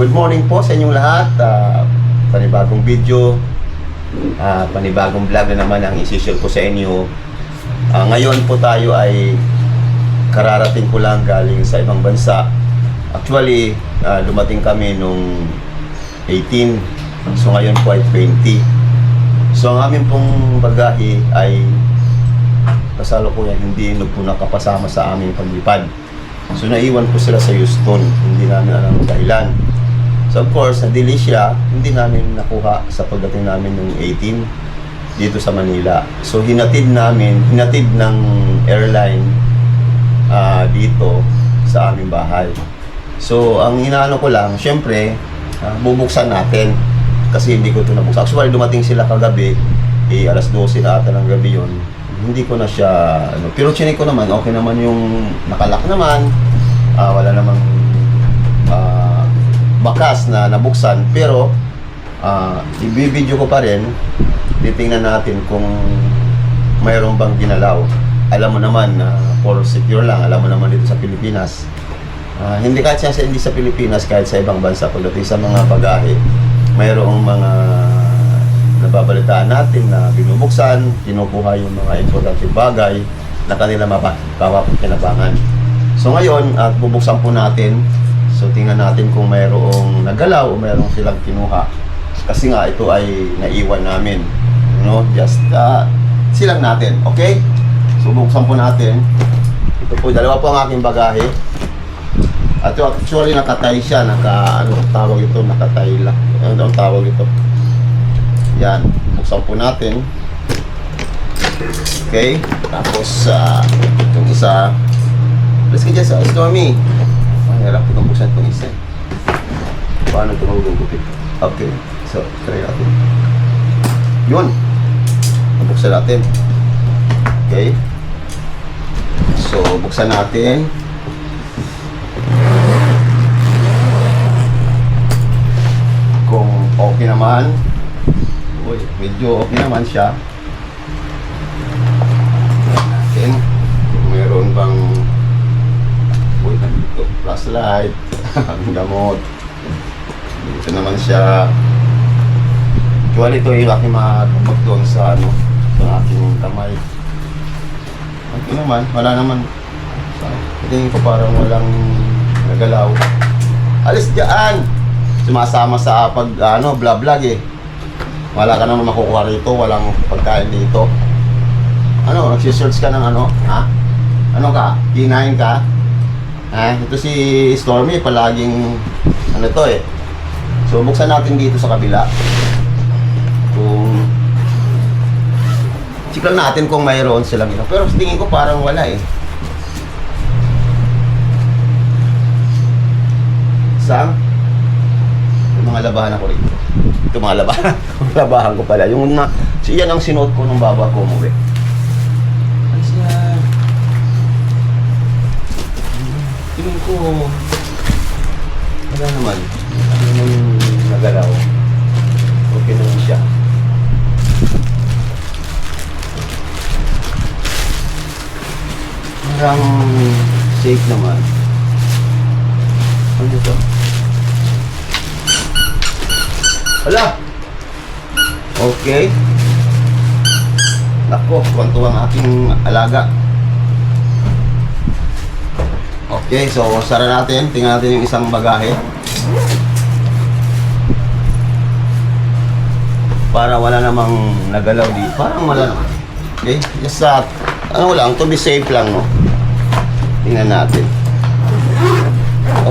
Good morning po sa inyong lahat. Panibagong video, panibagong vlog na naman ang isi-share ko sa inyo. Ngayon po tayo ay kararating ko lang galing sa ibang bansa. Actually, dumating kami nung 18. So ngayon po ay 20. So ang amin pong bagahe ay kasalukuyan hindi po nakapasama sa aming paglipad. So naiwan po sila sa Houston. Hindi namin alam ang dahilan. So of course, na-delay siya. Hindi namin nakuha sa pagdating namin nung 18 dito sa Manila. So hinatid ng airline dito sa aming bahay. So ang inaano ko lang, syempre, bubuksan natin kasi hindi ko ito nabuksan. Actually, dumating sila kagabi, alas 12 na ata ng gabi yun. Hindi ko na siya, pero chinik ko naman, okay naman yung nakalak naman, wala namang bakas na nabuksan, pero i-video ko pa rin, titingnan natin kung mayroon bang ginalaw. Alam mo naman na for secure lang, alam mo naman dito sa Pilipinas, hindi kahit hindi sa Pilipinas, kahit sa ibang bansa, pagdating sa mga bagahe, mayroong mga nababalitaan natin na binubuksan, kinukuha yung mga importante bagay na kanila mapapakinabangan. So ngayon, bubuksan po natin. So tingnan natin kung mayroong nagalaw o mayroong silang kinuha. Kasi nga ito ay naiwan namin. Just silang natin, okay? So buksan po natin. Ito po, dalawa po ang aking bagahe. At actually nakatay siya, tawag ito, nakatay lang. Ano ang tawag ito? Yan, buksan po natin. Okay, tapos itong isa. Let's get sa Stormy. Hirap itong buksan itong isa. Paano ito magugupit? Okay, so try natin. Yun, buksan natin. Okay, so buksan natin. Kung okay naman, medyo okay naman siya. Natin kung meron bang dito, flashlight, gamot. Dito naman siya. Actually ito yung aking matubag doon sa sa aking kamay. Okay naman, wala naman. Tingin ko parang walang nagalaw. Alis dyan! Sumasama sa vlog eh. Wala ka naman makukuha rito, walang pagkain dito. Nagsisearch ka ng ha? Ano ka? Kinain ka? Ito si Stormy, palaging to eh. So buksan natin dito sa kabila. Kung check natin kung mayroon silang ito. Pero tingin ko parang wala eh. Sang? Yung mga labahan ako rito. Ito mga labahan. Labahan ko pala. Yung yan ang sinuot ko nung baba ko umuwi. Alis yan. Tingin ko wala naman. Ano naman yung nagalaw. Okay naman siya. Parang safe naman. Ano ito? Wala! Okay. Nako, kwanto ang aking alaga. Okay, so sara natin. Tingnan natin yung isang bagahe. Para wala namang nagalaw dito. Parang wala naman. Okay, just lang, to be safe lang, no? Tingnan natin.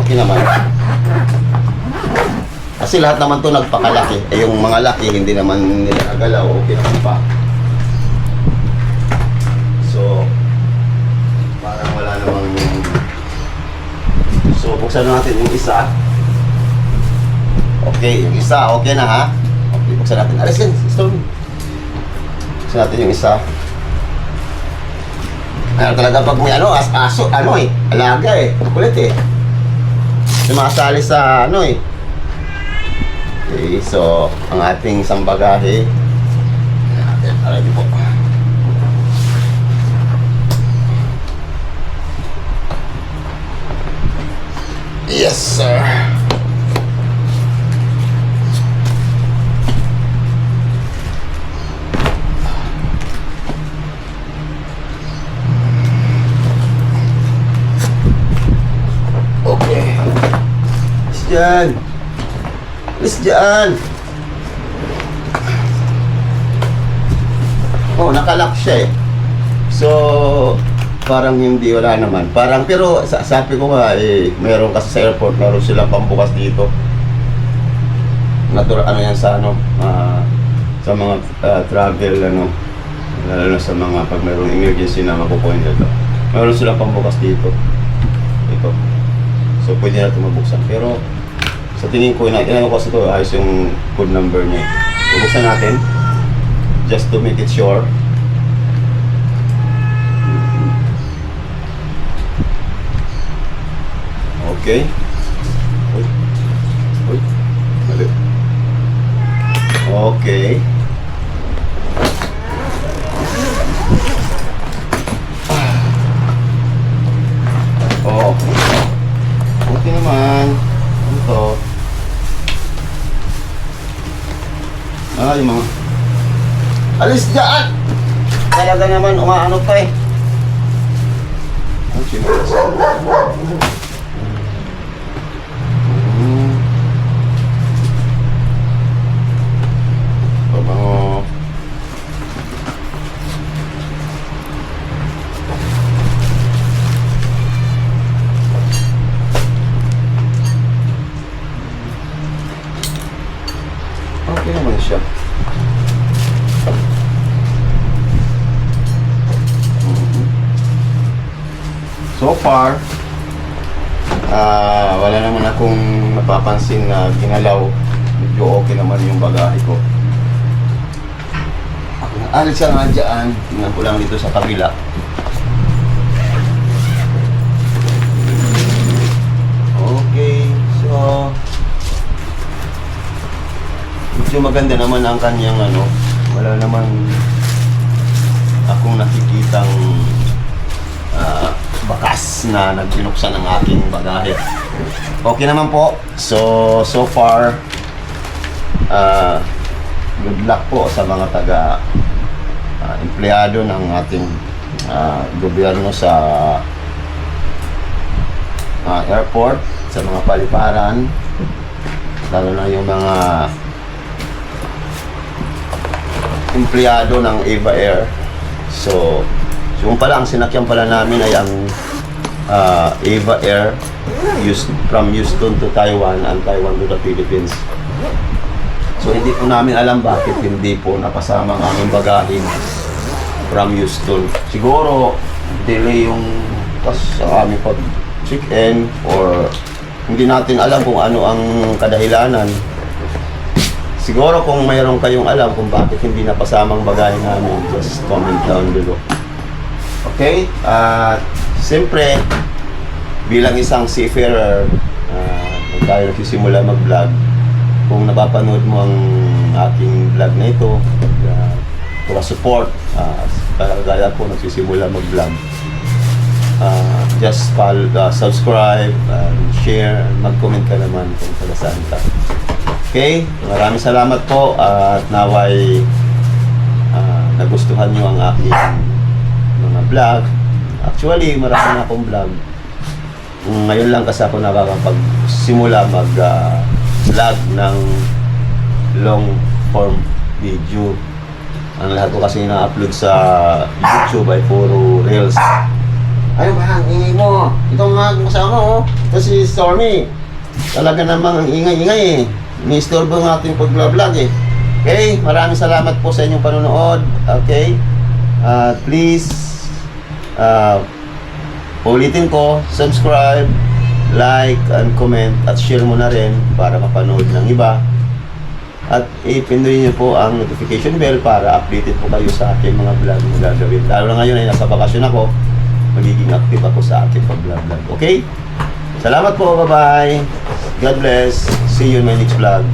Okay naman. Kasi lahat naman to nagpakalaki. Yung mga laki, hindi naman nila nagalaw. Okay naman pa. So, parang wala namang. So, buksan natin yung isa. Okay, yung isa, okay na ha? Okay, buksan natin. Alis yan, Stormy. Buksan natin yung isa. Talaga pag may aso, alaga eh. Kulit eh. Sumasali sa eh. Okay, so, ang ating isang bagahe. Aray po. Yes, sir. dyan. Alis dyan. Oh, nakalock siya eh. So, parang hindi, wala naman. Parang, pero sabi ko nga, meron kasi sa airport, meron silang pambukas dito. Natural, ano yan sa ano, sa mga travel, ano, lalo na sa mga, pag mayroong emergency na mapupoint ito. Meron silang pambukas dito. Ito. So, pwede na ito mabuksan. Pero, sa tingin ko, inano ko kasi ito, ayos yung code number niya. Bubuksan natin. Just to make it sure. Okay. Uy. Uy. Mali. Okay. Oh. Okay naman. Ano to? Yung mga... Alis dyan! Talaga naman, umaano pa eh. Ang sinulas. Pabango. Okay naman siya. So far, wala naman akong napapansin na ginalaw. Medyo okay naman yung bagahe ko. Alis siya nga dyan. Tingnan ko lang dito sa kabila. Okay, so medyo maganda naman ang kanyang ano. Wala naman akong nakikitang bakas na nagbinuksan ng aking bagahe. Okay naman po. So far, good luck po sa mga taga empleyado ng ating gobyerno sa airport, sa mga paliparan, lalo na yung mga empleyado ng Eva Air. So yung pala, ang sinakyan pala namin ay ang Eva Air from Houston to Taiwan and Taiwan to the Philippines. So hindi po namin alam bakit hindi po napasama ang aming bagahe from Houston. Siguro delay yung sa aming pag-check-in or hindi natin alam kung ano ang kadahilanan. Siguro kung mayroon kayong alam kung bakit hindi napasama ang bagahe namin, just comment down below. Okay? Siyempre, bilang isang seafarer, tayo nagsisimula mag-vlog. Kung napapanood mo ang aking vlog na ito, para support, kagaya po nagsisimula mag-vlog. Just follow, subscribe, share, mag-comment ka naman kung taga saan ka. Okay? Maraming salamat po at naway nagustuhan nyo ang aking mga vlog. Actually, marami na akong vlog. Ngayon lang kasi ako nakakapagsimula mag-vlog ng long form video. Ang lahat ko kasi na-upload sa YouTube ay puro reels. Ano ba? Ang ingay mo. Ito nga kasama oh. Kasi Stormy. Talaga namang ang ingay-ingay eh. Ni-istorbo ng ating pag-vlog eh. Okay? Maraming salamat po sa inyong panonood. Okay? Please ulitin ko, subscribe, like, and comment at share mo na rin para mapanood ng iba. At ipinduhin niyo po ang notification bell para updated po kayo sa aking mga vlog na gagawin. Lalo na ngayon ay nasa bakasyon ako, magiging active ako sa aking pag-vlog. Okay? Salamat po, bye-bye. God bless. See you in my next vlog.